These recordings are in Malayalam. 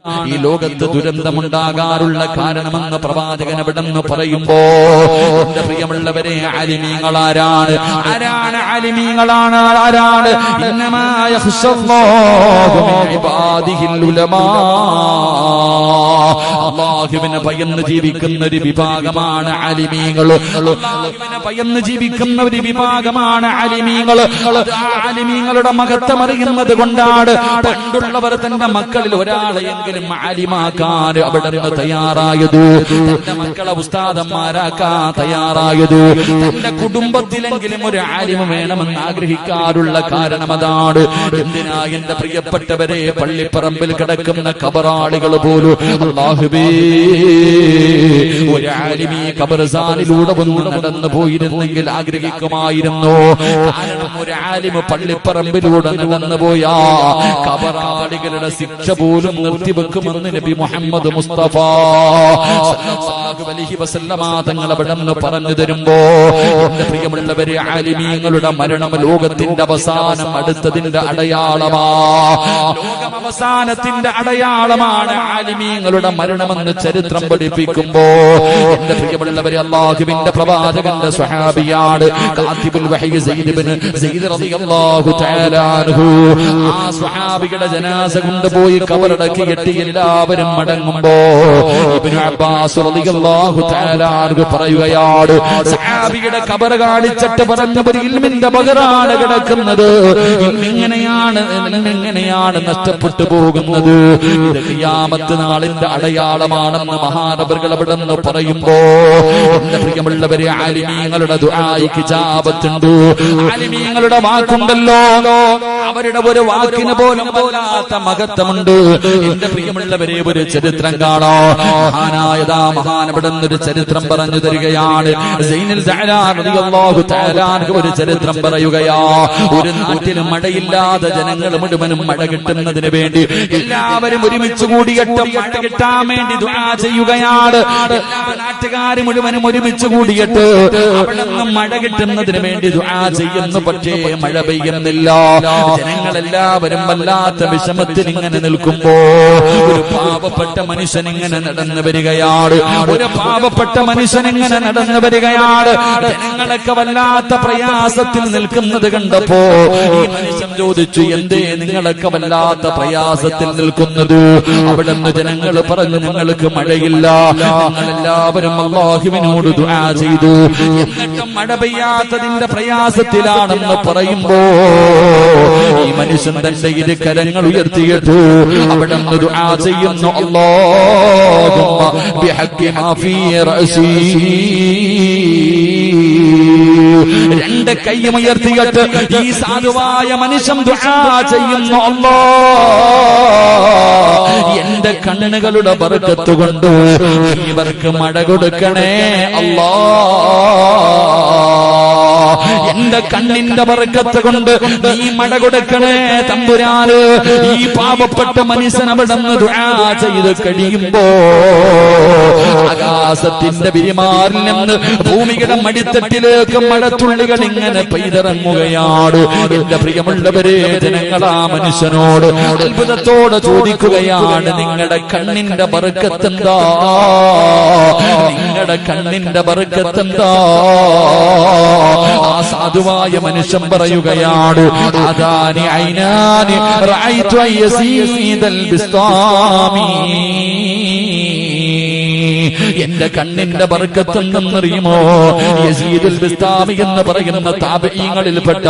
ഈ ലോകത്ത് ദുരന്തമുണ്ടാകാറുള്ള കാരണമെന്ന് പ്രവാചകൻ എവിടെന്ന് പറയുമ്പോ എന്റെ പ്രിയമുള്ളവരെ ആലിമീങ്ങളാരാണ് ആരാണ് ഇന്നമാ യഖ്ശല്ലാഹു മിൻ ഇബാദിഹിൽ ഉലമാ അല്ലാഹുവിനെ ഭയന്ന് ജീവിക്കുന്ന ഒരു വിഭാഗമാണ് ആലിമീങ്ങൾ അല്ലാഹുവിനെ ഭയന്ന് ജീവിക്കുന്ന ഒരു വിഭാഗമാണ് ആലിമീങ്ങൾ ആലിമീങ്ങളുടെ മഹത്വം അറിയുന്നത് കൊണ്ടാണ് പണ്ടുള്ളവർ തന്റെ മക്കളിൽ ഒരാളെയെങ്കിലും ആലിമാക്കാൻ അവിടെ തയ്യാറായത് തന്റെ മക്കളെ ഉസ്താദന്മാരാക്കാൻ തയ്യാറായത് തന്റെ കുടുംബത്തിലെങ്കിലും ഒരു ആലിമ വേണമെന്ന് ആഗ്രഹിക്കാറുള്ള കാരണം അതാണ് എന്തിനാ എന്റെ പ്രിയപ്പെട്ടവരെ പള്ളിപ്പറമ്പിൽ കിടക്കുന്ന ഖബറാളികൾ പോലും അല്ലാഹുവേ ഒരു ആലിമി ഖബർസാനിലൂടെ ഒന്ന് നടന്നു പോയിരുന്നെങ്കിൽ ആഗ്രഹിക്കുമായിരുന്നു കാരണം ഒരു ആലിമ പള്ളിപ്പറമ്പിലൂടെ നടന്നു പോയാ ഖബറാളികളുടെ ശിക്ഷ പോലും നിർത്തിവെക്കുമെന്ന് നബി മുഹമ്മദ് മുസ്തഫ സല്ലല്ലാഹു അലൈഹി വസല്ലമ തങ്ങൾ അവിടെ പറഞ്ഞു തരുമ്പോ എന്റെ പ്രിയമുള്ളവരെ ആലിമീങ്ങളുടെ മരണം ലോകത്തിന്റെ അവസാനം അടുത്തതിന്റെ അടയാളമാ ലോകം അവസാനത്തിന്റെ അടയാളമാണ് ആലിമീങ്ങളുടെ മരണമെന്ന് ചരിത്രം പഠിപ്പിക്കുമ്പോ എന്റെ പ്രിയമുള്ളവരെ അല്ലാഹുവിന്റെ പ്രവാചകന്റെ സ്വഹാബിയാണ് കാതിബുൽ വഹി സയ്യിദ് റളിയല്ലാഹു തആല അൻഹു ആ സ്വഹാബിയുടെ ജനാസ കൊണ്ടുപോയി ഖബറടക്കിയിട്ട് എല്ലാവരും മടങ്ങുമ്പോ ഇബ്നു അബ്ബാസ് റളിയല്ലാഹു തആല അൻഹു പറയുകയാണ് സ്വഹാബിയുടെ ഖബർ കാണിച്ചിട്ട് പറഞ്ഞവർ ഇൽമിന്റെ ബഗറാണ് കിടക്കുന്നത് ഇങ്ങനെയാണ് നഷ്ടപ്പെട്ടു പോകുന്നത് ഇത് ഖിയാമത്ത് നാളിന്റെ അടയാളമാണെന്ന് മഹാനവറുകൾ അവിടെ നിന്ന് പറയുമ്പോ എന്റെ പ്രിയമുള്ളവരെ ആലിമീങ്ങളുടെ ദുആയിക്ക് ഇജാബത്തുണ്ട് ആലിമീങ്ങളുടെ വാക്കുണ്ടല്ലോ അവരുടെ ഒരു വാക്കിന് പോലും പോലാത്ത മഹത്വമുണ്ട് എന്റെ പ്രിയമുള്ളവരെ ഒരു ചരിത്രം കാണോ മഹാനവിടുന്ന് ഒരു ചരിത്രം പറഞ്ഞു തരികയാണ് സൈനുൽ സഅലാൻ റളിയല്ലാഹു തആല അൻഹു ഒരു ചരിത്രം പറയുകയാ ഒരു നാട്ടിലും മഴയില്ലാതെ ജനങ്ങൾ മുഴുവനും മഴ കിട്ടുന്നതിന് വേണ്ടി എല്ലാവരും ഒരുമിച്ച് കൂടിയിട്ട് മഴ കിട്ടാൻ വേണ്ടി ദുആ ചെയ്യുകയാണ് എല്ലാ നാട്ടുകാരും മുഴുവനും ഒരുമിച്ച് കൂടിയിട്ട് അവിടെ നിന്ന് മഴ കിട്ടുന്നതിന് വേണ്ടി ദുആ ചെയ്യുന്നു പക്ഷേ മഴ പെയ്യുന്നില്ല ജനങ്ങളെല്ലാവരും വല്ലാത്ത വിഷമത്തിൽ ഇങ്ങനെ നിൽക്കുമ്പോ ഒരു പാവപ്പെട്ട മനുഷ്യൻ ഇങ്ങനെ നടന്നു വരികയാണ് ജനങ്ങളൊക്കെ വല്ലാത്ത പ്രയാസത്തിൽ നിൽക്കുന്നത് കണ്ടപ്പോ ഈ മനുഷ്യൻ ചോദിച്ചു എന്തേ നിങ്ങളൊക്കെ വല്ലാത്ത പ്രയാസത്തിൽ നിൽക്കുന്നത് അവിടെ നിന്ന് ജനങ്ങൾ പറഞ്ഞു ഞങ്ങൾക്ക് മഴയില്ല ഞങ്ങളെല്ലാവരും അല്ലാഹുവിനോട് ദുആ ചെയ്തു എന്നിട്ടും മഴ പെയ്യാത്തതിന്റെ പ്രയാസത്തിലാണെന്ന് പറയുമ്പോ ഈ മനുഷ്യൻ തന്റെ ഇരു കരങ്ങൾ ഉയർത്തിയിട്ടു അവിടെ നിന്ന് ദുആ ചെയ്യുന്നു അല്ലാഹുമ്മ ബിഹഖി മാ ഫീ റഅസി രണ്ട് കൈയും ഉയർത്തിയിട്ട് ഈ സാധുവായ മനുഷ്യൻ ദുആ ചെയ്യുന്നു അല്ലാഹ് എന്റെ കണ്ണുകളുടെ ബർക്കത്ത് കൊണ്ട് ഇവർക്ക് മഴ കൊടുക്കണേ അല്ലാഹ് എന്റെ കണ്ണിന്റെ ബർക്കത്ത് കൊണ്ട് നീ മഴ കൊടുക്കണേ തമ്പുരാന് ഈ പാവപ്പെട്ട മനുഷ്യൻ അവിടെ നിന്ന് ദുആ ചെയ്ത് കഴിയുമ്പോ ആകാശത്തിന്റെ വിരിമാറിൽ നിന്ന് ഭൂമിയുടെ മടിത്തട്ടിലേക്ക് മഴത്തുള്ളികൾ ഇങ്ങനെ പെയ്തിറങ്ങുകയാണ് എന്റെ പ്രിയമുള്ളവരെ ജനങ്ങൾ ആ മനുഷ്യനോട് അത്ഭുതത്തോടെ ചോദിക്കുകയാണ് നിങ്ങളുടെ കണ്ണിന്റെ ബർക്കത്തെന്താ നിങ്ങളുടെ കണ്ണിന്റെ ബർക്കത്തെന്താ ആ സാധുവായ മനുഷ്യൻ പറയുകയാണ് അദാനി ഐനാനി റഅയ്തു യസീദൽ ബിസ്താമി എന്റെ കണ്ണിന്റെ ബർക്കത്ത് എന്തെന്നറിയുമോ യസീദുൽ ബിസ്താമി എന്ന് പറയുന്ന താബഈങ്ങളിൽപ്പെട്ട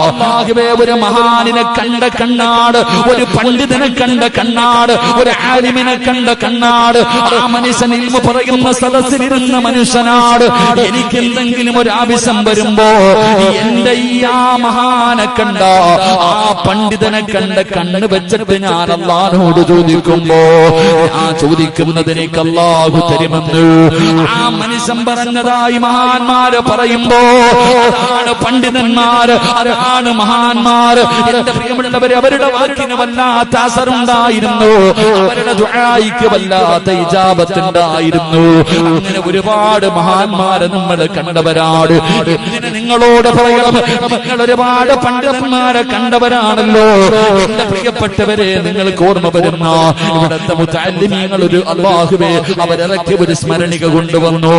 അല്ലാഹുവേ ഒരു മഹാനിനെ കണ്ട കണ്ണാട് ഒരു പണ്ഡിതനെ കണ്ട കണ്ണാട് ഒരു ആലിമിനെ കണ്ട കണ്ണാട് ആ മനുഷ്യൻ ഇൽമു പറയുന്ന സദസ്സിലിരുന്ന മനുഷ്യനാട് എനിക്ക് എന്തെങ്കിലും ഒരു ആവശ്യം വരുമ്പോ എന്റെ ഈ ആ മഹാനെ കണ്ട ആ പണ്ഡിതനെ കണ്ട കണ്ണ് വെച്ചിട്ട് ഞാൻ അല്ലാഹുവോട് ചോദിക്കുമ്പോ ഞാൻ ചോദിക്കുന്നതിനേക്ക് അല്ലാഹു തരുമെന്ന് തരുമെന്ന് ആ മനുഷ്യൻ പറഞ്ഞതായി മഹാന്മാര് പറയുമ്പോ അതാണ് പണ്ഡിതന്മാര്, അതാണ് മഹാന്മാര്. എന്റെ പ്രിയമുള്ളവരെ, അവരുടെ വാക്കിന് വല്ലാത്ത അസറുണ്ടായിരുന്നു, അവരുടെ ദുആയിക്ക് വല്ലാത്ത ഇജാബത്തുണ്ടായിരുന്നു. അങ്ങനെ ഒരുപാട് മഹാന്മാരെ നമ്മൾ കണ്ടവരാണ്. ഇങ്ങനെ നിങ്ങളോട് പറയണം, നിങ്ങൾ ഒരുപാട് പണ്ഡിതന്മാരെ കണ്ടവരാണല്ലോ. എന്റെ പ്രിയപ്പെട്ടവരെ, നിങ്ങൾക്ക് ഓർമ്മ വരുന്ന ഇവിടത്തെ മുതഅല്ലിമീങ്ങൾ ഒരു അല്ലാഹുവേ അവരിറക്കിയ ഒരു സ്മരണിക കൊണ്ടുവന്നു.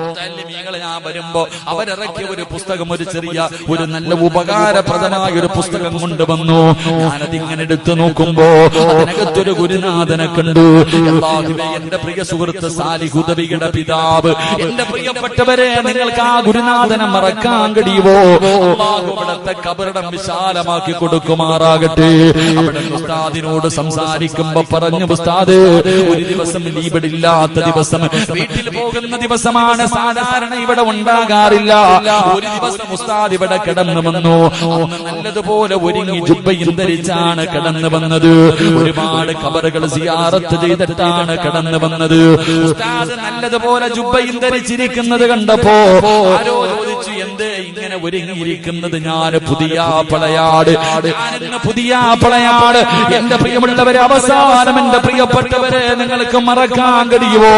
മുതഅല്ലിമീങ്ങളെ ഞാൻ വരുമ്പോ അവരിറക്കിയ ഒരു പുസ്തകം, ഒരു ചെറിയ ഒരു നല്ല ഉപകാരപ്രദമായ ഒരു പുസ്തകം കൊണ്ടുവന്നു. ഞാനതിങ്ങനെ എടുത്തു നോക്കുമ്പോ അതിനകത്തൊരു ഗുരുനാഥനെ കണ്ടു. അല്ലാഹുവേ, എന്റെ പ്രിയ സുഹൃത്ത് സാലിഹ് ഹുദവിയുടെ പിതാവ്. എന്റെ പ്രിയപ്പെട്ടവരെ, നിങ്ങൾക്ക് ആ ഗുരുനാഥനെ മറക്കാൻ കഴിയുമോ? അല്ലാഹു അവിടുത്തെ കബറിടം വിശാലമാക്കി കൊടുക്കുമാറാകട്ടെ. അവിടെ ഉസ്താദിനോട് സംസാരിക്കുമ്പോ പറഞ്ഞു, ഉസ്താദ് ഒരു ദിവസം ലീബിടില്ലാത്ത ദിവസം, വീട്ടിൽ പോകുന്ന ദിവസമാണ്, സാധാരണ ഇവിടെ ഉണ്ടാകാറില്ല. ഒരു ദിവസം ഉസ്താദ് ഇവിടെ കിടന്നു വന്നു. നല്ലതുപോലെ ഒരുങ്ങി ജുബ്ബയും ധരിച്ചാണ് കടന്നു വന്നത്. ഒരുപാട് ഖബറുകൾ സിയാറത്ത് ചെയ്തിട്ടാണ് കടന്നു വന്നത്. ഉസ്താദ് നല്ലതുപോലെ ജുബ്ബയും ധരിച്ചിരിക്കുന്നത് കണ്ടപ്പോ ആരോ ചോദിച്ചു, എന്തേ ഇങ്ങനെ ഒരുങ്ങിയിരിക്കുന്നത്? ഞാൻ പുതിയാപ്പളയാണ്, പുതിയാപ്പളയാണ്. എന്റെ പ്രിയമുള്ളവരെ, അവസാനം എന്റെ പ്രിയപ്പെട്ടവരെ, നിങ്ങൾക്ക് മറക്കാൻ കഴിയുമോ?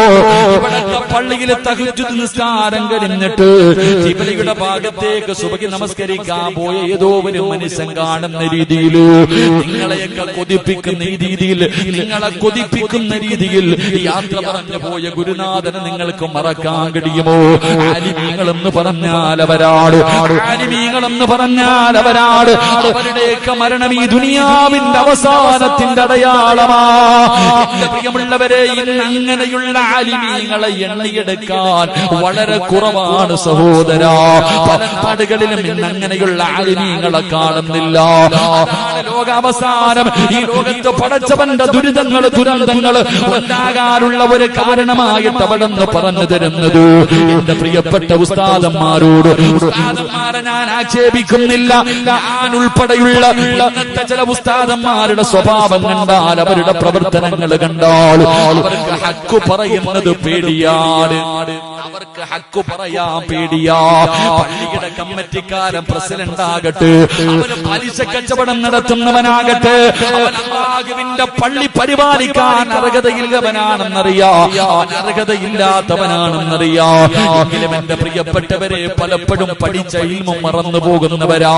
ഇവിടുത്തെ പള്ളിയിൽ തഹജ്ജുദ് നിസ്കാരം കഴിഞ്ഞിട്ട് ഖിബ്ലയുടെ ഭാഗത്തേക്ക് സുബഹി നമസ്കരിക്കാൻ പോയ ഏതോ ഒരു മനുഷ്യൻ കാണുന്ന രീതിയിൽ, നിങ്ങളെയൊക്കെ കൊതിപ്പിക്കുന്ന ഈ രീതിയിൽ, നിങ്ങളെ കൊതിപ്പിക്കുന്ന രീതിയിൽ യാത്ര പറഞ്ഞു പോയ ഗുരുനാഥനെ നിങ്ങൾക്ക് മറക്കാൻ കഴിയുമോ? ആലിമീങ്ങളെന്ന് പറഞ്ഞാൽ അവരാണ്, ആലിമീങ്ങളെന്ന് പറഞ്ഞാൽ അവരാണ്. അവരുടെയൊക്കെ മരണം ഈ ദുനിയാവിന്റെ അവസാനത്തിന്റെ അടയാളമാ. എന്റെ പ്രിയമുള്ളവരെ, ഇന്ന് അങ്ങനെയുള്ള ആലിമീങ്ങളെ എണ്ണിയെടുക്കാൻ വളരെ കുറവാണ് സഹോദരാ. പല നാടുകളിലും ഇന്ന് അങ്ങനെയുള്ള ആലിമീങ്ങളെ കാണുന്നില്ല. ലോകാവസാനം ഈ ലോകത്ത് പടച്ചവന്റെ ദുരന്തങ്ങൾ ഉണ്ടാകാനുള്ള ഒരു കാരണമായിട്ട് അവിടെ നിന്ന് പറഞ്ഞു തരുന്നത് എന്റെ പ്രിയപ്പെട്ട ഉസ്താദന്മാരോട്. ഉസ്താദന്മാരെ ഞാൻ ആക്ഷേപിക്കുന്നില്ല. ഞാൻ ഉൾപ്പെടെയുള്ള ഇന്നത്തെ ചില ഉസ്താദന്മാരുടെ സ്വഭാവം കണ്ടാൽ, അവരുടെ പ്രവർത്തനങ്ങൾ കണ്ടാൽ അവർക്ക് ഹക്ക് പറയുന്നത് പേടിയാണ്. അവർക്ക് ഹക്ക് പറയാൻ പേടിയാ. പള്ളിയുടെ കമ്മിറ്റിക്കാരൻ പ്രസിഡന്റ് ആകട്ടെ, അവന് പലിശ കച്ചവടം നടത്തുന്നവനാകട്ടെ, അവൻ അല്ലാഹുവിന്റെ പള്ളി പരിപാലിക്കാൻ അർഹതയില്ലവനാണെന്നറിയാ, അവൻ അർഹതയില്ലാത്തവനാണെന്നറിയാ. എങ്കിലും എന്റെ പ്രിയപ്പെട്ടവരെ, പലപ്പോഴും പഠിച്ച ഇൽമും മറന്നു പോകുന്നവരാ,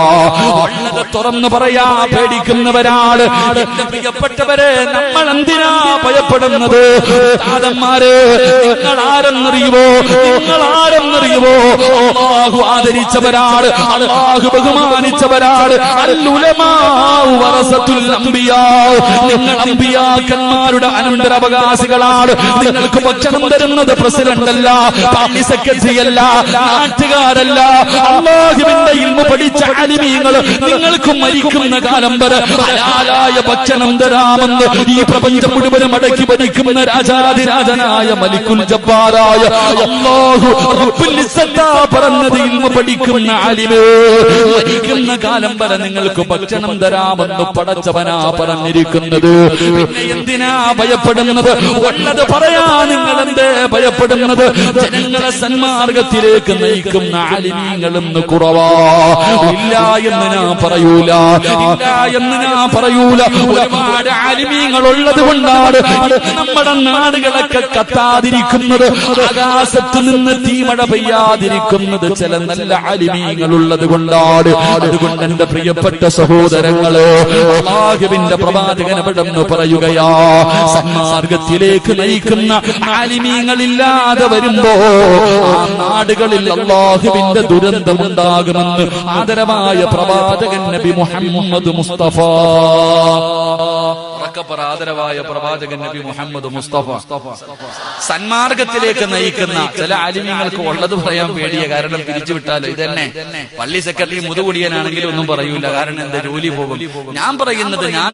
ഉള്ളത് തുറന്നു പറയാ പേടിക്കുന്നവരാണ്. എന്റെ പ്രിയപ്പെട്ടവരെ, നമ്മൾ എന്തിനാ ഭയപ്പെടുന്നത്? ഉസ്താദന്മാരെ, നിങ്ങൾ ആരെന്നറിയുമോ? നിങ്ങൾ ആരെന്നറിയുമോ? അല്ലാഹു ആദരിച്ചവരാണ്, അല്ലാഹു ബഹുമാനിച്ചവരാണ്. അൽ-ഉലമാഉ വറസത്തുൽ അംബിയാ. നിങ്ങൾ അംബിയാക്കന്മാരുടെ അനന്തരാവകാശികളാണ്. നിങ്ങൾക്ക് ഭക്ഷണം തരുന്നത് പ്രസിഡന്റ് അല്ല, പള്ളി സെക്രട്ടറി അല്ല, നാട്ടുകാരല്ല, അല്ലാഹുവിന്റെ ഇൽമു പഠിച്ച ആലിമീങ്ങൾ. നിങ്ങൾക്ക് മരിക്കുന്ന കാലം വരെ ഹലാലായ ഭക്ഷണം തരാമെന്ന് ഈ പ്രപഞ്ചം മുഴുവനും അടക്കി ഭരിക്കുന്ന രാജാതിരാജനായ മലിക്കുൽ ജബ്ബാറായ അല്ലാഹു റബ്ബുൽ ഇസ്സത്താ പറഞ്ഞത് ഇൽമു പഠിക്കുന്ന ആലിമേ, മരിക്കുന്ന കാലം വരെ നിങ്ങൾക്ക് ഭക്ഷണം തരാമെന്ന് പടച്ചവനാ പറഞ്ഞിരിക്കുന്നത്. പിന്നെ എന്തിനാ ഭയപ്പെടുന്നത്? ഉള്ളത് പറയാ. നിങ്ങൾ എന്തേ ഭയപ്പെടുന്നത്? ജനങ്ങളെ സന്മാർഗത്തിലേക്ക് നയിക്കുന്ന ആലിമീങ്ങളെന്ന് കുറവാ. ഇല്ല എന്ന് ഞാൻ പറയൂല, ഇല്ല എന്ന് ഞാൻ പറയൂല. ഒരുപാട് ആലിമീങ്ങൾ ഉള്ളത് കൊണ്ടാണ് നമ്മുടെ നാടുകളൊക്കെ കത്താതിരിക്കുന്നത്, ആകാശത്ത് നിന്ന് തീമഴ പെയ്യാതിരിക്കുന്നത് ചില നല്ല ആലിമീങ്ങൾ ഉള്ളത് കൊണ്ടാണ്. അതുകൊണ്ട് എന്റെ പ്രിയപ്പെട്ട സഹോദരങ്ങളെ, അല്ലാഹുവിന്റെ പ്രവാചകൻ എവിടെന്ന് പറയുകയാ, സന്മാർഗത്തിലേക്ക് നയിക്കുന്ന ആലിമീങ്ങളില്ലാതെ വരുമ്പോ ആ നാടുകളിൽ അല്ലാഹുവിന്റെ ദുരന്തമുണ്ടാകുമെന്ന് ആദരവായ പ്രവാചകൻ നബി മുഹമ്മദ് മുസ്തഫ. ആദരവായ പ്രവാചകൻ നബി മുഹമ്മദ് മുസ്തഫ. സന്മാർഗത്തിലേക്ക് നയിക്കുന്ന ചില ആലിമീങ്ങൾക്ക് ഉള്ളത് പറയാൻ പേടിയ കാരണം പിരിച്ചുവിട്ടാലോ. ഇതന്നെ പള്ളി സെക്രട്ടറി മുതുകുടിയനാണെങ്കിലും ഒന്നും പറയൂല, കാരണം എന്റെ ജോലി പോകും. ഞാൻ പറയുന്നത്, ഞാൻ